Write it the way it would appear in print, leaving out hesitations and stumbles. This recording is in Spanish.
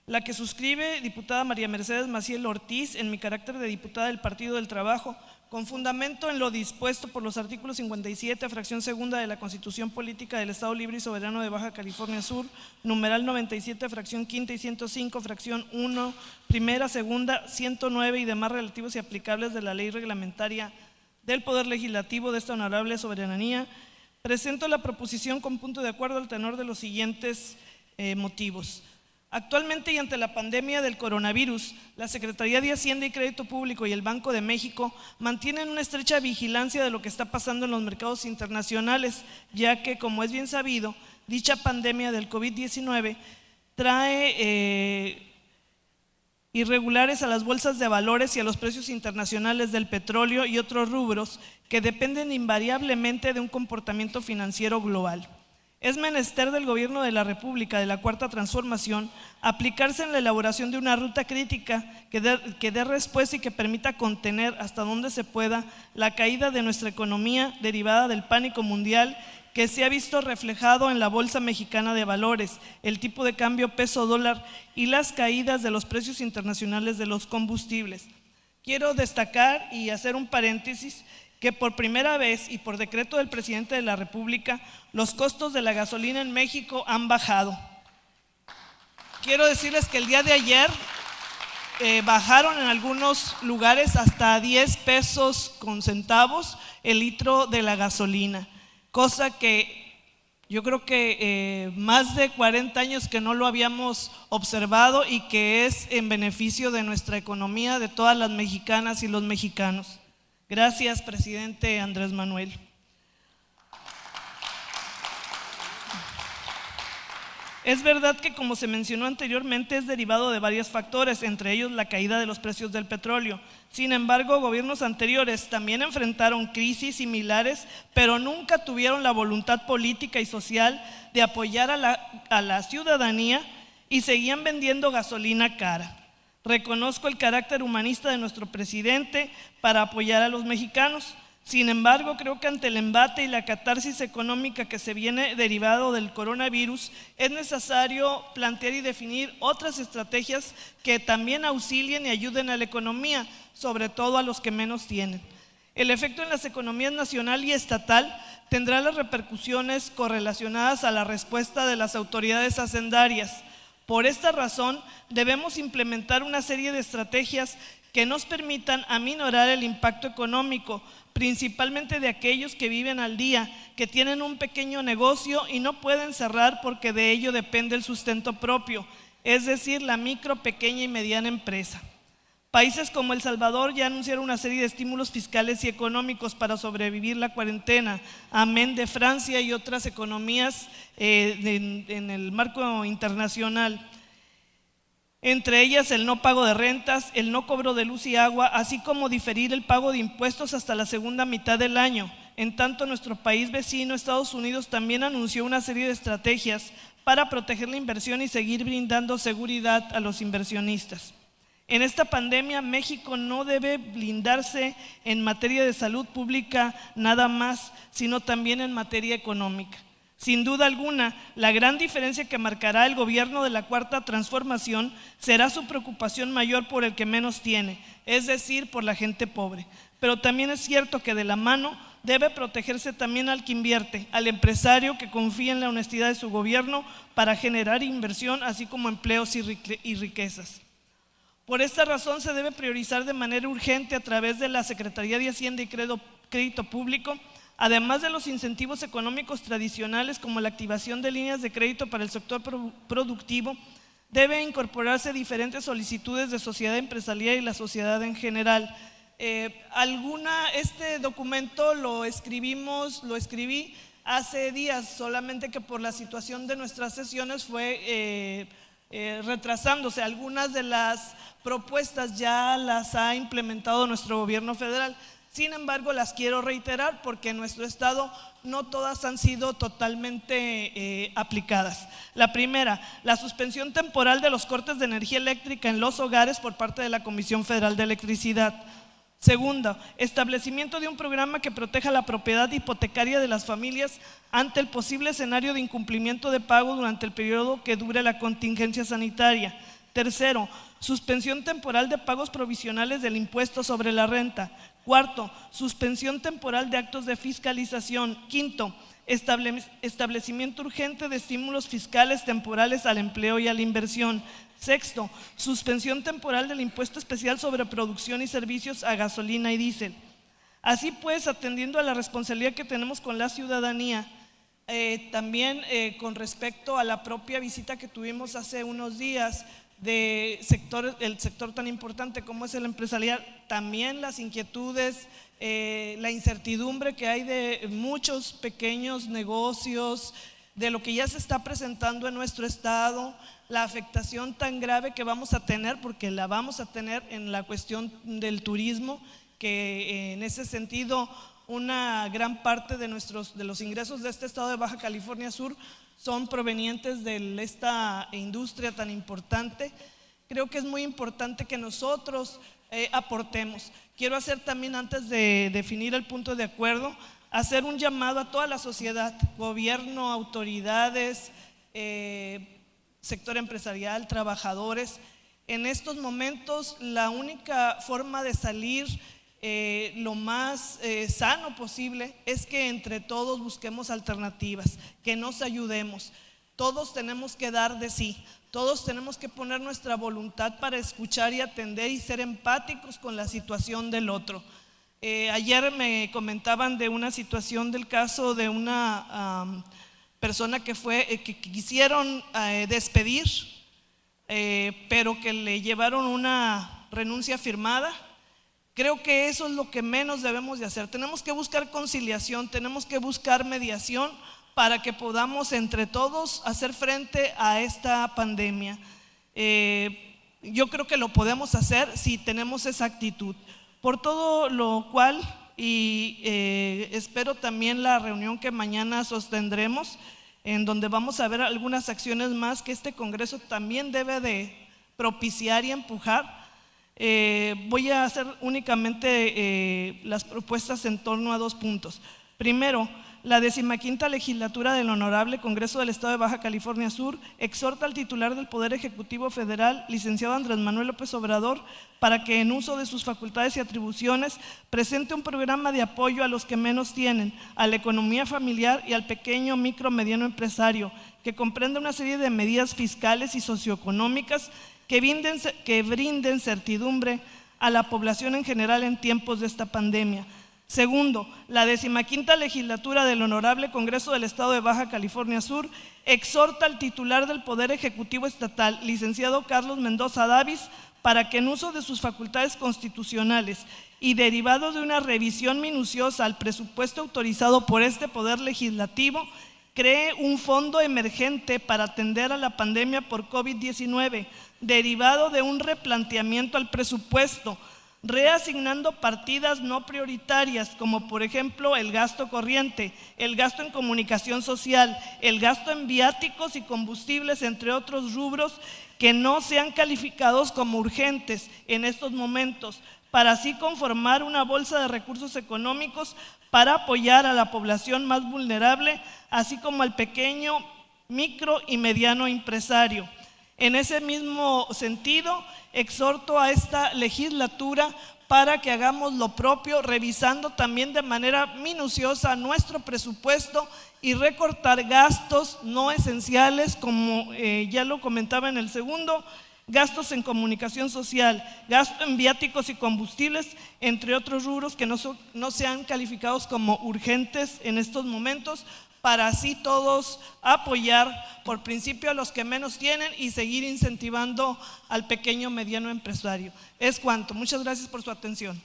la que suscribe diputada María Mercedes Maciel Ortiz en mi carácter de diputada del Partido del Trabajo, con fundamento en lo dispuesto por los artículos 57, fracción segunda de la Constitución Política del Estado Libre y Soberano de Baja California Sur, numeral 97, fracción quinta y 105, fracción 1, primera, segunda, 109 y demás relativos y aplicables de la ley reglamentaria del Poder Legislativo de esta honorable soberanía, presento la proposición con punto de acuerdo al tenor de los siguientes motivos. Actualmente y ante la pandemia del coronavirus, la Secretaría de Hacienda y Crédito Público y el Banco de México mantienen una estrecha vigilancia de lo que está pasando en los mercados internacionales, ya que, como es bien sabido, dicha pandemia del COVID-19 trae irregulares a las bolsas de valores y a los precios internacionales del petróleo y otros rubros que dependen invariablemente de un comportamiento financiero global. Es menester del Gobierno de la República de la Cuarta Transformación aplicarse en la elaboración de una ruta crítica que dé respuesta y que permita contener hasta donde se pueda la caída de nuestra economía derivada del pánico mundial que se ha visto reflejado en la Bolsa Mexicana de Valores, el tipo de cambio peso-dólar y las caídas de los precios internacionales de los combustibles. Quiero destacar y hacer un paréntesis que por primera vez y por decreto del presidente de la República, los costos de la gasolina en México han bajado. Quiero decirles que el día de ayer bajaron en algunos lugares hasta 10 pesos con centavos el litro de la gasolina, cosa que yo creo que más de 40 años que no lo habíamos observado y que es en beneficio de nuestra economía, de todas las mexicanas y los mexicanos. Gracias, presidente Andrés Manuel. Es verdad que, como se mencionó anteriormente, es derivado de varios factores, entre ellos la caída de los precios del petróleo. Sin embargo, gobiernos anteriores también enfrentaron crisis similares, pero nunca tuvieron la voluntad política y social de apoyar a la ciudadanía y seguían vendiendo gasolina cara. Reconozco el carácter humanista de nuestro presidente para apoyar a los mexicanos. Sin embargo, creo que ante el embate y la catarsis económica que se viene derivado del coronavirus, es necesario plantear y definir otras estrategias que también auxilien y ayuden a la economía, sobre todo a los que menos tienen. El efecto en las economías nacional y estatal tendrá las repercusiones correlacionadas a la respuesta de las autoridades hacendarias. Por esta razón, debemos implementar una serie de estrategias que nos permitan aminorar el impacto económico, principalmente de aquellos que viven al día, que tienen un pequeño negocio y no pueden cerrar porque de ello depende el sustento propio, es decir, la micro, pequeña y mediana empresa. Países como El Salvador ya anunciaron una serie de estímulos fiscales y económicos para sobrevivir la cuarentena, amén de Francia y otras economías en el marco internacional. Entre ellas el no pago de rentas, el no cobro de luz y agua, así como diferir el pago de impuestos hasta la segunda mitad del año. En tanto, nuestro país vecino, Estados Unidos, también anunció una serie de estrategias para proteger la inversión y seguir brindando seguridad a los inversionistas. En esta pandemia, México no debe blindarse en materia de salud pública nada más, sino también en materia económica. Sin duda alguna, la gran diferencia que marcará el gobierno de la Cuarta Transformación será su preocupación mayor por el que menos tiene, es decir, por la gente pobre. Pero también es cierto que de la mano debe protegerse también al que invierte, al empresario que confía en la honestidad de su gobierno para generar inversión, así como empleos y riquezas. Por esta razón se debe priorizar de manera urgente a través de la Secretaría de Hacienda y Crédito Público, además de los incentivos económicos tradicionales como la activación de líneas de crédito para el sector productivo, debe incorporarse diferentes solicitudes de sociedad empresarial y la sociedad en general. Este documento lo escribí hace días, solamente que por la situación de nuestras sesiones fue retrasándose. Algunas de las propuestas ya las ha implementado nuestro gobierno federal. Sin embargo, las quiero reiterar porque en nuestro estado no todas han sido totalmente aplicadas. La primera, la suspensión temporal de los cortes de energía eléctrica en los hogares por parte de la Comisión Federal de Electricidad. Segundo, establecimiento de un programa que proteja la propiedad hipotecaria de las familias ante el posible escenario de incumplimiento de pago durante el periodo que dure la contingencia sanitaria. Tercero, suspensión temporal de pagos provisionales del impuesto sobre la renta. Cuarto, suspensión temporal de actos de fiscalización. Quinto, establecimiento urgente de estímulos fiscales temporales al empleo y a la inversión. Sexto, suspensión temporal del impuesto especial sobre producción y servicios a gasolina y diésel. Así pues, atendiendo a la responsabilidad que tenemos con la ciudadanía, también con respecto a la propia visita que tuvimos hace unos días el sector tan importante como es el empresarial, también las inquietudes, la incertidumbre que hay de muchos pequeños negocios, de lo que ya se está presentando en nuestro estado, la afectación tan grave que vamos a tener, porque la vamos a tener en la cuestión del turismo, que en ese sentido una gran parte de los ingresos de este estado de Baja California Sur son provenientes de esta industria tan importante. Creo que es muy importante que nosotros aportemos. Quiero hacer también, antes de definir el punto de acuerdo, hacer un llamado a toda la sociedad, gobierno, autoridades, sector empresarial, trabajadores. En estos momentos la única forma de salir lo más sano posible es que entre todos busquemos alternativas, que nos ayudemos. Todos tenemos que dar de sí, todos tenemos que poner nuestra voluntad para escuchar y atender y ser empáticos con la situación del otro. Ayer me comentaban de una situación del caso de una persona que quisieron despedir, pero que le llevaron una renuncia firmada. Creo que eso es lo que menos debemos de hacer. Tenemos que buscar conciliación, tenemos que buscar mediación para que podamos entre todos hacer frente a esta pandemia. Yo creo que lo podemos hacer si tenemos esa actitud. Por todo lo cual, y espero también la reunión que mañana sostendremos, en donde vamos a ver algunas acciones más que este Congreso también debe de propiciar y empujar. Voy a hacer únicamente las propuestas en torno a 2 puntos. Primero, la 15ª legislatura del Honorable Congreso del Estado de Baja California Sur exhorta al titular del Poder Ejecutivo Federal, licenciado Andrés Manuel López Obrador, para que en uso de sus facultades y atribuciones presente un programa de apoyo a los que menos tienen, a la economía familiar y al pequeño, micro, mediano empresario, que comprende una serie de medidas fiscales y socioeconómicas que brinden certidumbre a la población en general en tiempos de esta pandemia. Segundo, la 15ª legislatura del Honorable Congreso del Estado de Baja California Sur exhorta al titular del Poder Ejecutivo Estatal, licenciado Carlos Mendoza Davis, para que en uso de sus facultades constitucionales y derivado de una revisión minuciosa al presupuesto autorizado por este Poder Legislativo, cree un fondo emergente para atender a la pandemia por COVID-19, derivado de un replanteamiento al presupuesto, reasignando partidas no prioritarias, como por ejemplo el gasto corriente, el gasto en comunicación social, el gasto en viáticos y combustibles, entre otros rubros que no sean calificados como urgentes en estos momentos, para así conformar una bolsa de recursos económicos para apoyar a la población más vulnerable, así como al pequeño, micro y mediano empresario. En ese mismo sentido, exhorto a esta legislatura para que hagamos lo propio, revisando también de manera minuciosa nuestro presupuesto y recortar gastos no esenciales, como ya lo comentaba en el segundo, gastos en comunicación social, gasto en viáticos y combustibles, entre otros rubros que no sean calificados como urgentes en estos momentos, para así todos apoyar por principio a los que menos tienen y seguir incentivando al pequeño mediano empresario. Es cuanto. Muchas gracias por su atención.